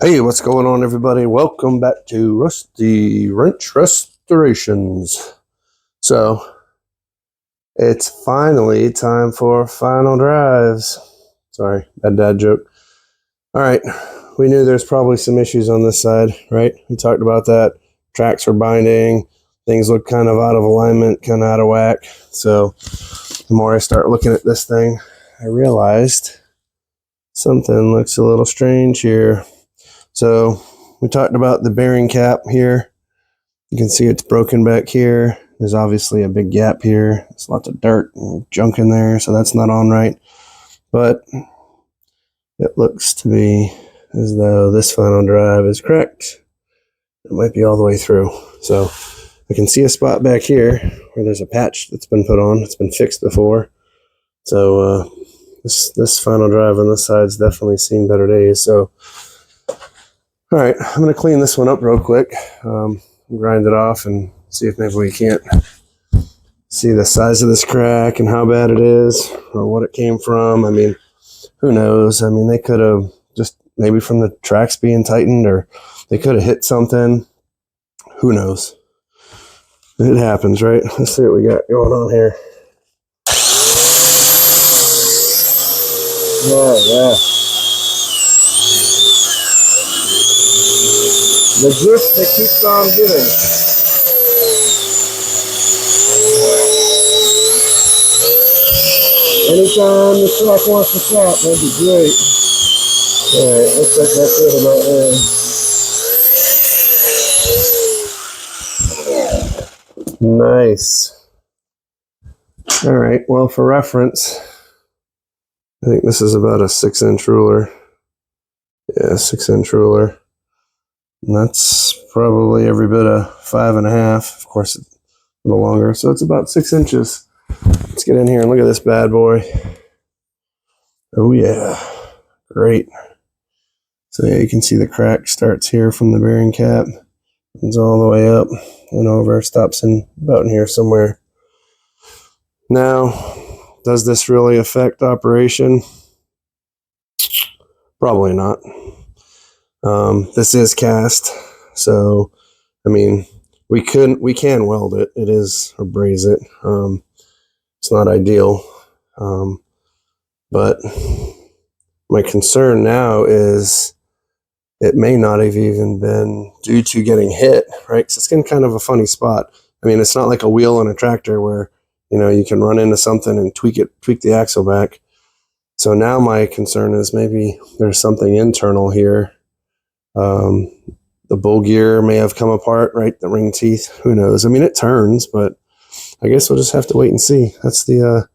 Hey, what's going on, everybody? Welcome back to Rusty Wrench Restorations. So, it's finally time for final drives. Sorry, bad dad joke. All right, we knew there's probably some issues on this side, right? We talked about that. Tracks were binding. Things look kind of out of alignment, kind of out of whack. So, the more I start looking at this thing, I realized something looks a little strange here. So, we talked about the bearing cap here. You can see it's broken back here. There's obviously a big gap here. There's lots of dirt and junk in there, so that's not on right. But it looks to be as though this final drive is correct. It might be all the way through. So I can see a spot back here where there's a patch that's been put on. It's been fixed before. So this final drive on this side's definitely seen better days. So all right, I'm going to clean this one up real quick, grind it off, and see if maybe we can't see the size of this crack and how bad it is or what it came from. I mean, who knows? I mean, they could have just maybe from the tracks being tightened, or they could have hit something. Who knows? It happens, right? Let's see what we got going on here. Oh, yeah. The gift that keeps on giving. Anytime the truck wants to stop, that'd be great. Alright, looks like that's it about there. Nice. Alright, well, for reference, I think this is about a 6-inch ruler. Yeah, 6-inch ruler. And that's probably every bit of 5.5. Of course, it's a little longer. So it's about 6 inches. Let's get in here and look at this bad boy. Oh, yeah. Great. So, yeah, you can see the crack starts here from the bearing cap. It's all the way up and over. Stops in about in here somewhere. Now, does this really affect operation? Probably not. This is cast, so I mean we can weld it. It is, or braze it. It's not ideal, but my concern now is it may not have even been due to getting hit, right? Because it's in kind of a funny spot. I mean, it's not like a wheel on a tractor where you can run into something and tweak the axle back. So now my concern is maybe there's something internal here. The bull gear may have come apart, right? The ring teeth, who knows? I mean, it turns, but I guess we'll just have to wait and see. That's the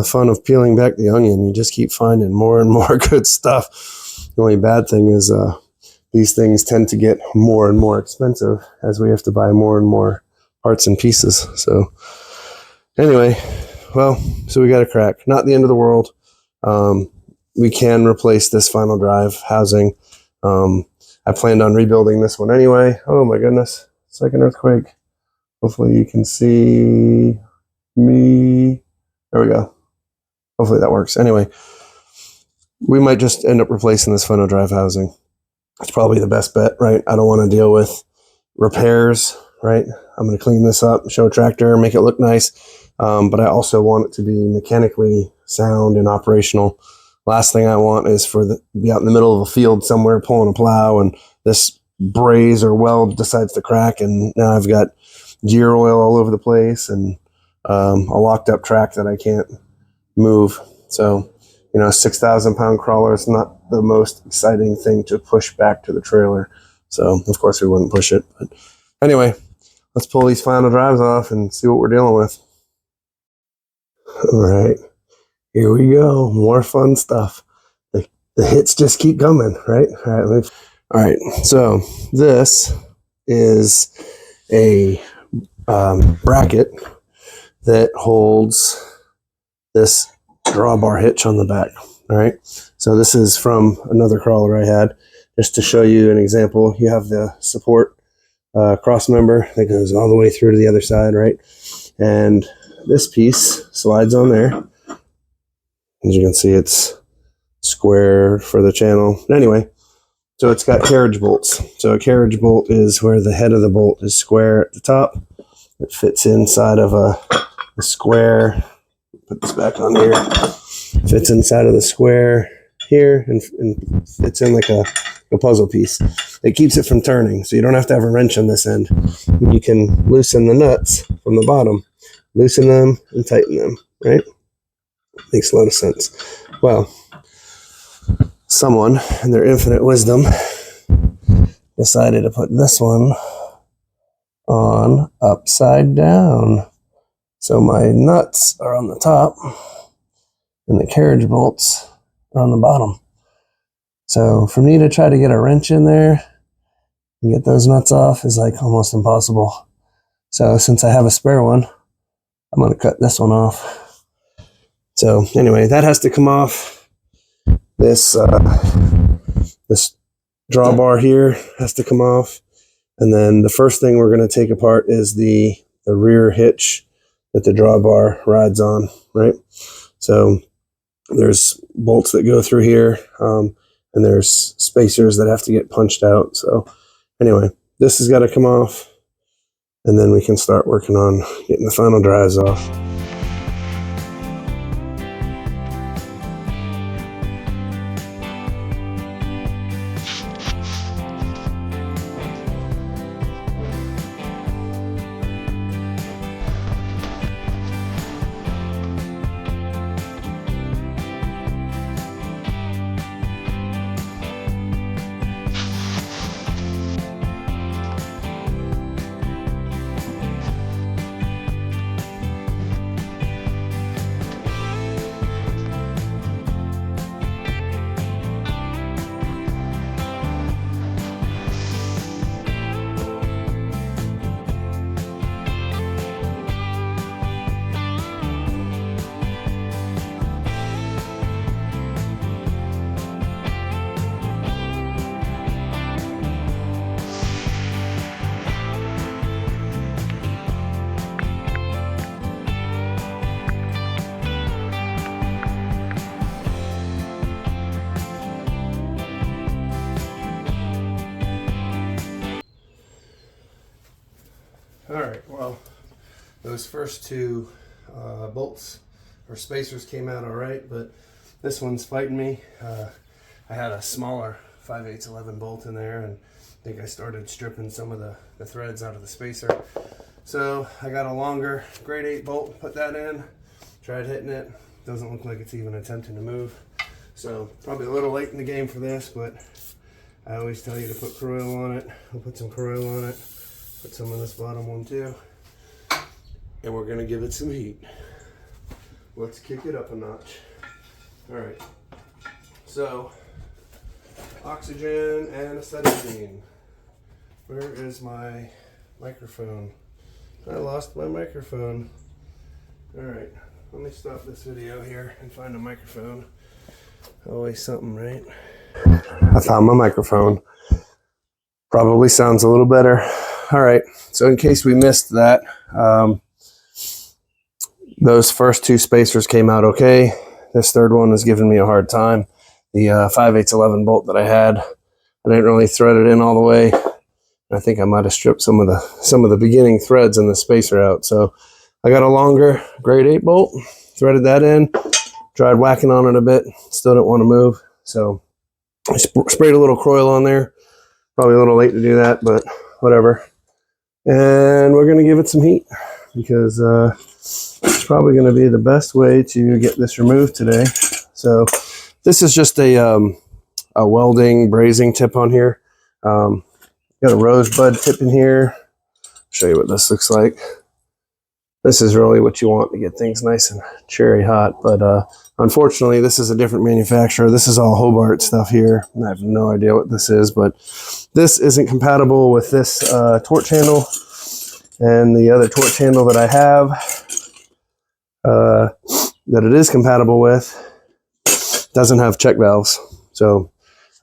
fun of peeling back the onion. You just keep finding more and more good stuff. The only bad thing is these things tend to get more and more expensive as we have to buy more and more parts and pieces. So anyway, well, so we got a crack. Not the end of the world. We can replace this final drive housing. I planned on rebuilding this one anyway. Oh my goodness. Second earthquake. Hopefully you can see me. There we go. Hopefully that works. Anyway, we might just end up replacing this final drive housing. It's probably the best bet, right? I don't want to deal with repairs, right? I'm going to clean this up, show a tractor, make it look nice. But I also want it to be mechanically sound and operational. Last thing I want is be out in the middle of a field somewhere pulling a plow and this braze or weld decides to crack, and now I've got gear oil all over the place and a locked up track that I can't move. So, a 6,000-pound crawler is not the most exciting thing to push back to the trailer. So, of course, we wouldn't push it. But anyway, let's pull these final drives off and see what we're dealing with. All right. Here we go. More fun stuff. The hits just keep coming, right? All right. So this is a bracket that holds this drawbar hitch on the back. All right. So this is from another crawler I had. Just to show you an example, you have the support cross member that goes all the way through to the other side, right? And this piece slides on there. As you can see, it's square for the channel. Anyway, So it's got carriage bolts. So a carriage bolt is where the head of the bolt is square at the top. It fits inside of a square. Put this back on here. Fits inside of the square here and fits in like a puzzle piece. It keeps it from turning, so you don't have to have a wrench on this end. You can loosen the nuts from the bottom, loosen them and tighten them, right? Makes a lot of sense. Well, someone in their infinite wisdom decided to put this one on upside down. So my nuts are on the top and the carriage bolts are on the bottom. So for me to try to get a wrench in there and get those nuts off is like almost impossible. So since I have a spare one, I'm going to cut this one off. So anyway, that has to come off. This drawbar here has to come off. And then the first thing we're going to take apart is the rear hitch that the drawbar rides on, right? So there's bolts that go through here, and there's spacers that have to get punched out. So anyway, this has got to come off, and then we can start working on getting the final drives off. All right, well, those first two bolts or spacers came out all right, but this one's fighting me. I had a smaller 5/8 11 bolt in there, and I think I started stripping some of the threads out of the spacer. So I got a longer grade 8 bolt, put that in, tried hitting it. Doesn't look like it's even attempting to move. So probably a little late in the game for this, but I always tell you to put Coroil on it. I'll put some Coroil on it. Put some on this bottom one too. And we're gonna give it some heat. Let's kick it up a notch. All right. So, oxygen and acetylene. Where is my microphone? I lost my microphone. All right, let me stop this video here and find a microphone. Always something, right? I found my microphone. Probably sounds a little better. All right, so in case we missed that, those first two spacers came out okay. This third one is giving me a hard time. The 5/8 11 bolt that I had, I didn't really thread it in all the way. I think I might have stripped some of the beginning threads in the spacer out. So I got a longer grade 8 bolt, threaded that in, tried whacking on it a bit, still didn't want to move. So I sprayed a little Coroil on there. Probably a little late to do that, but whatever. And we're going to give it some heat because it's probably going to be the best way to get this removed today. So this is just a welding brazing tip on here. Got a rosebud tip in here. I'll show you what this looks like. This is really what you want to get things nice and cherry hot, but unfortunately this is a different manufacturer. This is all Hobart stuff here. I have no idea what this is, but this isn't compatible with this torch handle, and the other torch handle that I have that it is compatible with doesn't have check valves. So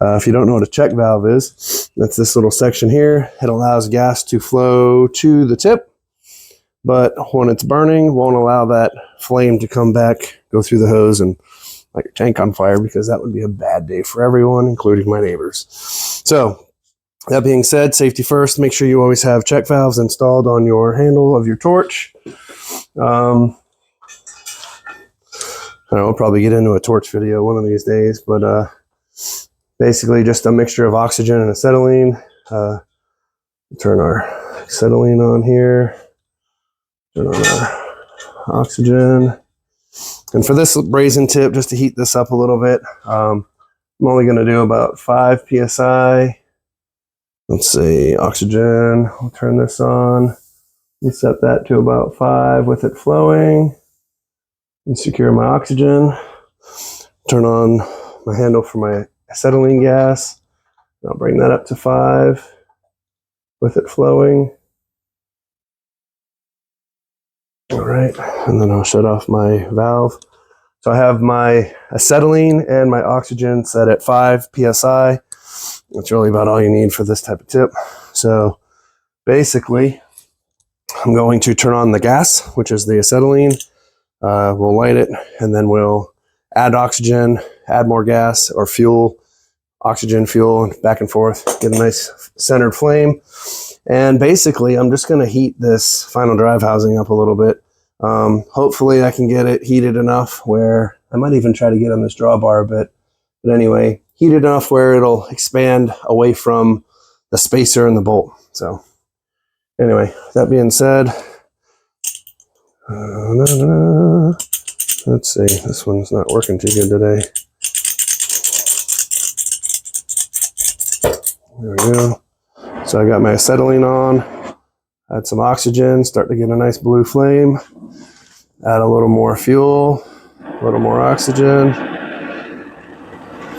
if you don't know what a check valve is, that's this little section here. It allows gas to flow to the tip, but when it's burning, won't allow that flame to come back, go through the hose and light your tank on fire, because that would be a bad day for everyone, including my neighbors. So that being said, safety first, make sure you always have check valves installed on your handle of your torch. I don't know, we'll probably get into a torch video one of these days, but basically just a mixture of oxygen and acetylene. Turn our acetylene on here, turn on our oxygen. And for this brazen tip, just to heat this up a little bit, I'm only going to do about 5 psi. Let's see, oxygen, I'll turn this on. We set that to about 5 with it flowing. And secure my oxygen. Turn on my handle for my acetylene gas. I'll bring that up to 5 with it flowing. All right, and then I'll shut off my valve. So I have my acetylene and my oxygen set at 5 psi. That's really about all you need for this type of tip. So basically, I'm going to turn on the gas, which is the acetylene. We'll light it, and then we'll add oxygen, add more gas or fuel, oxygen, fuel, back and forth, get a nice centered flame. And basically, I'm just going to heat this final drive housing up a little bit. Hopefully, I can get it heated enough where I might even try to get on this drawbar a bit. But anyway, heated enough where it'll expand away from the spacer and the bolt. So anyway, that being said, let's see, this one's not working too good today. There we go. So I got my acetylene on, add some oxygen, start to get a nice blue flame, add a little more fuel, a little more oxygen,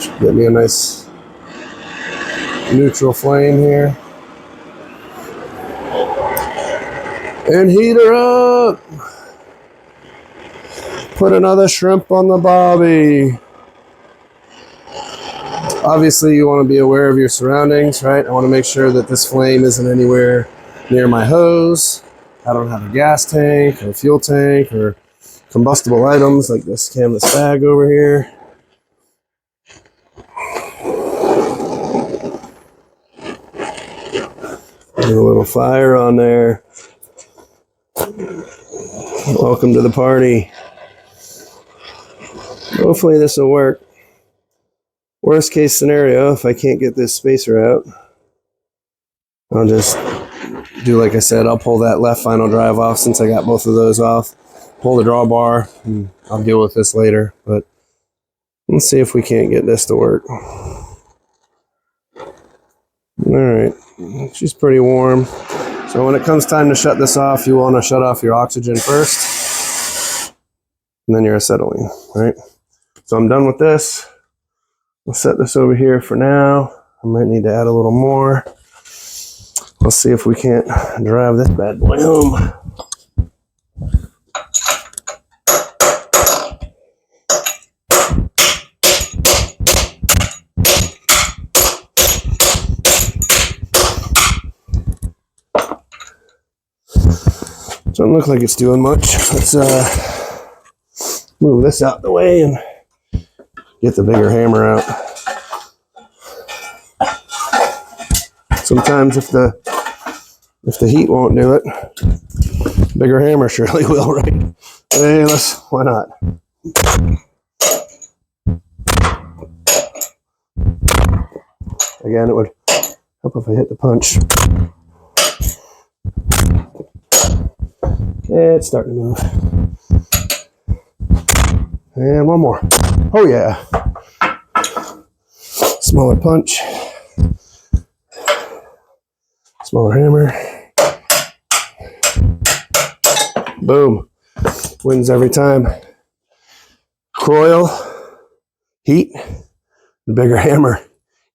should get me a nice neutral flame here. And heat her up. Put another shrimp on the bobby. Obviously, you want to be aware of your surroundings, right? I want to make sure that this flame isn't anywhere near my hose. I don't have a gas tank or a fuel tank or combustible items like this canvas bag over here. Put a little fire on there. Welcome to the party. Hopefully this will work. Worst case scenario, if I can't get this spacer out, I'll just do like I said, I'll pull that left final drive off since I got both of those off. Pull the drawbar, and I'll deal with this later. But let's see if we can't get this to work. Alright, she's pretty warm. So when it comes time to shut this off, you want to shut off your oxygen first, and then your acetylene, right? So I'm done with this. I'll set this over here for now. I might need to add a little more. Let's see if we can't drive this bad boy home. Doesn't look like it's doing much. Let's move this out the way and get the bigger hammer out. Sometimes if the heat won't do it, bigger hammer surely will, right? Hey, why not? Again, it would help if I hit the punch. Yeah, it's starting to move. And one more. Oh yeah. Smaller punch. Smaller hammer. Boom. Wins every time. Coil, heat, bigger hammer.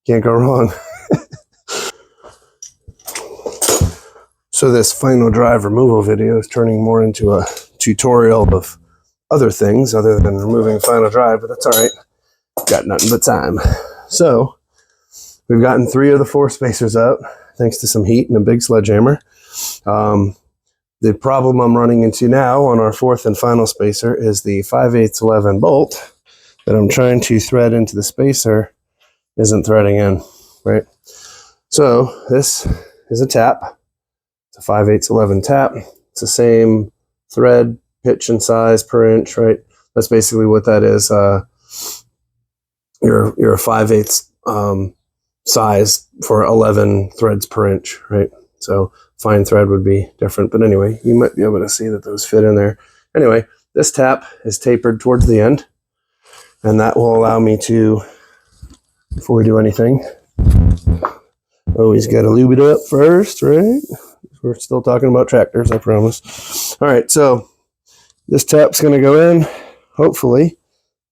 Can't go wrong. So this final drive removal video is turning more into a tutorial of other things other than removing final drive, but that's all right. Got nothing but time. So we've gotten 3 of the 4 spacers out thanks to some heat and a big sledgehammer. The problem I'm running into now on our 4th and final spacer is the 5/8 11 bolt that I'm trying to thread into the spacer isn't threading in, right? So this is a tap. It's a 5/8 11 tap. It's the same thread, pitch, and size per inch, right? That's basically what that is. Your 5/8 size for 11 threads per inch, right? So fine thread would be different, but anyway, you might be able to see that those fit in there. Anyway, this tap is tapered towards the end, and that will allow me to, before we do anything, always got to lube it up first, right? We're still talking about tractors, I promise. All right, so this tap's going to go in. Hopefully,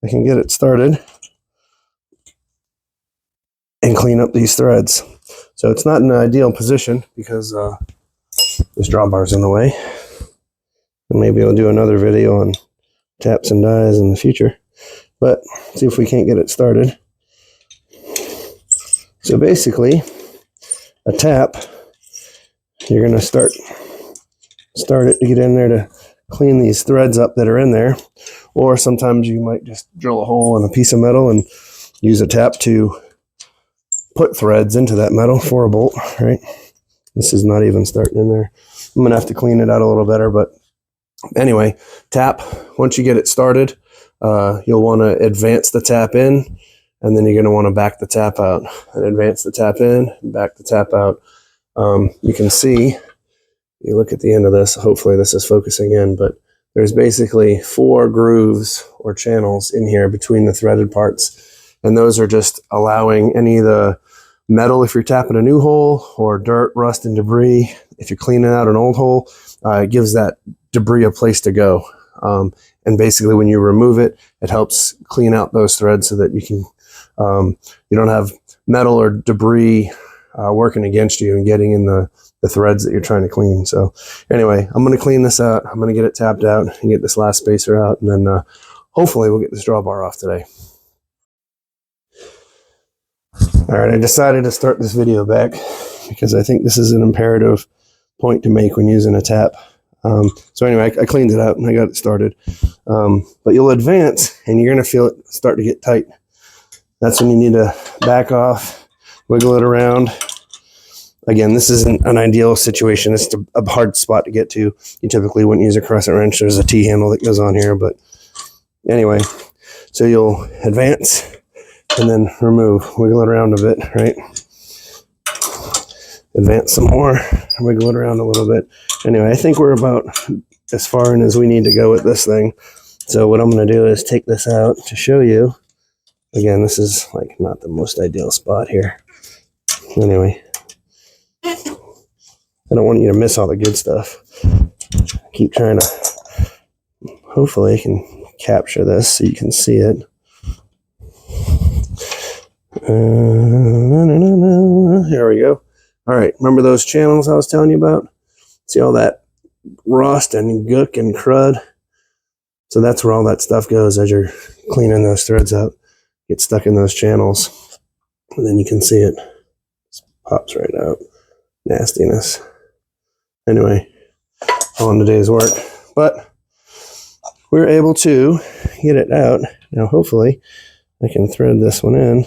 I can get it started and clean up these threads. So it's not in an ideal position because this drawbar's in the way. And maybe I'll do another video on taps and dies in the future. But see if we can't get it started. So basically, a tap, you're going to start it to get in there to clean these threads up that are in there. Or sometimes you might just drill a hole in a piece of metal and use a tap to put threads into that metal for a bolt, right? This is not even starting in there. I'm going to have to clean it out a little better, but anyway, tap, once you get it started, you'll want to advance the tap in, and then you're going to want to back the tap out and advance the tap in and back the tap out. You can see, you look at the end of this, hopefully this is focusing in, but there's basically 4 grooves or channels in here between the threaded parts. And those are just allowing any of the metal, if you're tapping a new hole, or dirt, rust, and debris, if you're cleaning out an old hole, it gives that debris a place to go. And basically when you remove it, it helps clean out those threads so that you can, you don't have metal or debris working against you and getting in the threads that you're trying to clean. So anyway, I'm going to clean this out. I'm going to get it tapped out and get this last spacer out. And then hopefully we'll get this drawbar off today. All right, I decided to start this video back because I think this is an imperative point to make when using a tap. So anyway, I cleaned it out and I got it started. But you'll advance and you're going to feel it start to get tight. That's when you need to back off, wiggle it around. Again, this isn't an ideal situation. It's a hard spot to get to. You typically wouldn't use a crescent wrench. There's a T-handle that goes on here. But anyway, so you'll advance and then remove, wiggle it around a bit, right? Advance some more, wiggle it around a little bit. Anyway, I think we're about as far in as we need to go with this thing. So what I'm going to do is take this out to show you. Again, this is like not the most ideal spot here. Anyway, I don't want you to miss all the good stuff. Keep trying to, hopefully I can capture this so you can see it. Here we go. All right, remember those channels I was telling you about? See all that rust and gook and crud? So that's where all that stuff goes as you're cleaning those threads out. Get stuck in those channels, and then you can see it. Just pops right out. Nastiness. Anyway, on the day's work. But we were able to get it out. Now hopefully I can thread this one in.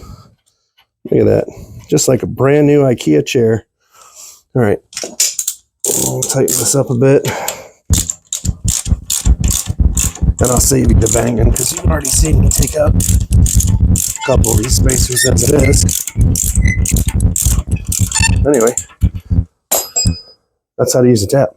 Look at that. Just like a brand new IKEA chair. All right. I'll tighten this up a bit. And I'll save you the banging because you've already seen me take out a couple of these spacers as it is. Anyway, that's how to use a tap.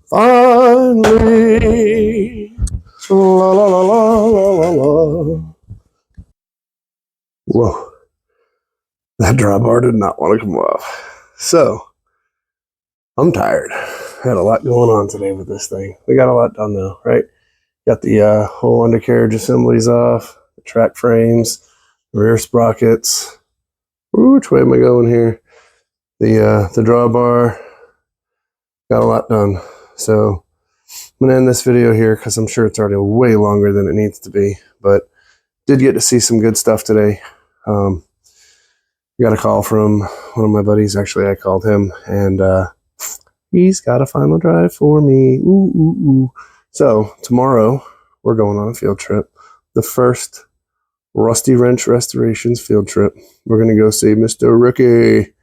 Finally, la la la la la la. Whoa, that drawbar did not want to come off. So, I'm tired. I had a lot going on today with this thing. We got a lot done though, right? Got the whole undercarriage assemblies off, the track frames, rear sprockets. Ooh, which way am I going here? The drawbar. Got a lot done. So I'm going to end this video here because I'm sure it's already way longer than it needs to be. But did get to see some good stuff today. got a call from one of my buddies. Actually, I called him, and he's got a final drive for me. Ooh, ooh, ooh. So tomorrow we're going on a field trip. The first Rusty Wrench Restorations field trip. We're going to go see Mr. Ricky.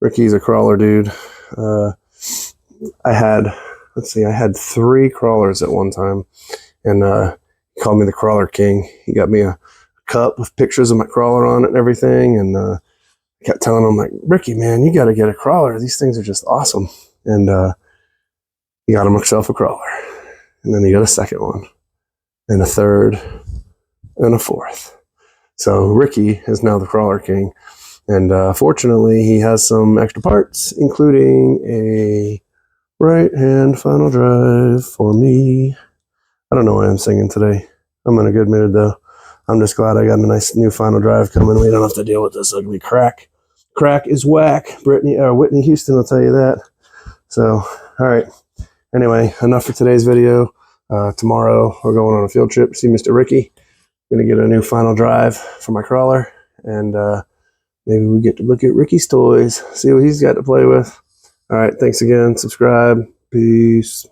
Ricky's a crawler dude. I had 3 crawlers at one time, and he called me the Crawler King. He got me a cup with pictures of my crawler on it and everything, and I kept telling him, like, Ricky, man, you got to get a crawler. These things are just awesome. And he got himself a crawler, and then he got a second one, and a third, and a fourth. So Ricky is now the Crawler King, and fortunately, he has some extra parts, including a right-hand final drive for me. I don't know why I'm singing today. I'm in a good mood, though. I'm just glad I got a nice new final drive coming. We don't have to deal with this ugly crack. Crack is whack. Whitney Houston will tell you that. So, all right. Anyway, enough for today's video. Tomorrow, we're going on a field trip to see Mr. Ricky. Going to get a new final drive for my crawler, and maybe we get to look at Ricky's toys, see what he's got to play with. All right, thanks again. Subscribe. Peace.